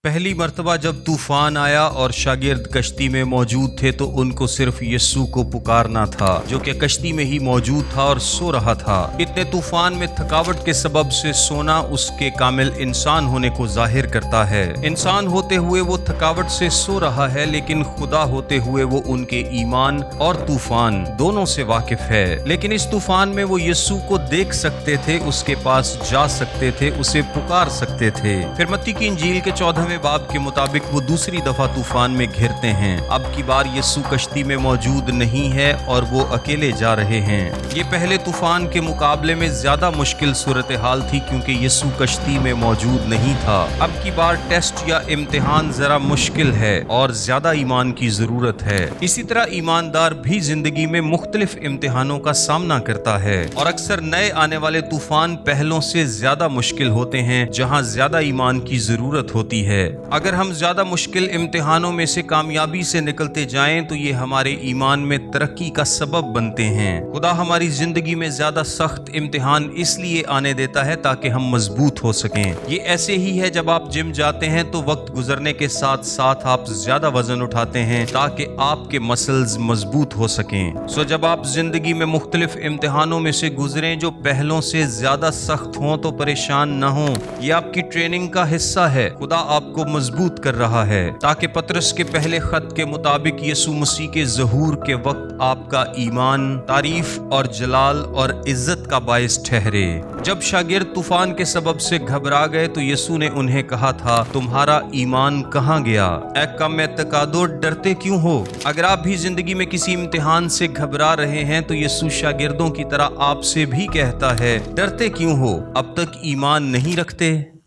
पहली मर्तबा जब तूफान आया और शागिर्द कश्ती में मौजूद थे तो उनको सिर्फ यस्सू को पुकारना था, जो कि कश्ती में ही मौजूद था और सो रहा था। इतने तूफान में थकावट के सबब से सोना उसके कामिल इंसान होने को जाहिर करता है। इंसान होते हुए वो थकावट से सो रहा है, लेकिन खुदा होते हुए वो उनके ईमान और तूफान दोनों से वाकिफ है। लेकिन इस तूफान में वो यस्सू को देख सकते थे, उसके पास जा सकते थे, उसे पुकार सकते थे। फिर मत्ती की इंजील के 14वें बाब के मुताबिक वो दूसरी दफा तूफान में घिरते हैं। अब की बार यस्सू कश्ती में मौजूद नहीं है और वो अकेले जा रहे हैं। ये पहले तूफान के मुकाबले में ज्यादा मुश्किल सूरत हाल थी, क्योंकि यस्सू कश्ती में मौजूद नहीं था। अब की बार टेस्ट या इम्तिहान जरा मुश्किल है और ज्यादा ईमान की जरूरत है। इसी तरह ईमानदार भी जिंदगी में मुख्तलिफ इम्तिहानों का सामना करता है और अक्सर नए आने वाले तूफान पहलों से ज्यादा मुश्किल होते हैं, जहां ज्यादा ईमान की जरूरत होती है। अगर हम ज्यादा मुश्किल इम्तिहानों में से कामयाबी से निकलते जाएं तो ये हमारे ईमान में तरक्की का सबब बनते हैं। खुदा हमारी जिंदगी में ज्यादा सख्त इम्तिहान इसलिए आने देता है ताकि हम मजबूत हो सकें। ये ऐसे ही है जब आप जिम जाते हैं तो वक्त गुजरने के साथ साथ आप ज्यादा वजन उठाते हैं ताकि आपके मसल्स मजबूत हो सकें। सो जब आप जिंदगी में मुख्तलिफ इम्तिहानों में से गुजरें जो पहलों से ज्यादा सख्त हों तो परेशान न हों। ये आपकी ट्रेनिंग का हिस्सा है। खुदा आपको मजबूत कर रहा है ताकि पतरस के पहले खत के मुताबिक यीशु मसीह के ज़हूर के वक्त आपका ईमान तारीफ और जलाल और इज्जत का बायस ठहरे। जब शागिर्द तूफान के सबब से घबरा गए तो यीशु ने उन्हें कहा था, तुम्हारा ईमान कहाँ गया? ऐ कम एतकादो, डरते क्यों हो? अगर आप भी जिंदगी में किसी इम्तिहान से घबरा रहे हैं तो यीशु शागिर्दों की तरह आपसे भी कहता है, डरते क्यों हो? अब तक ईमान नहीं रखते?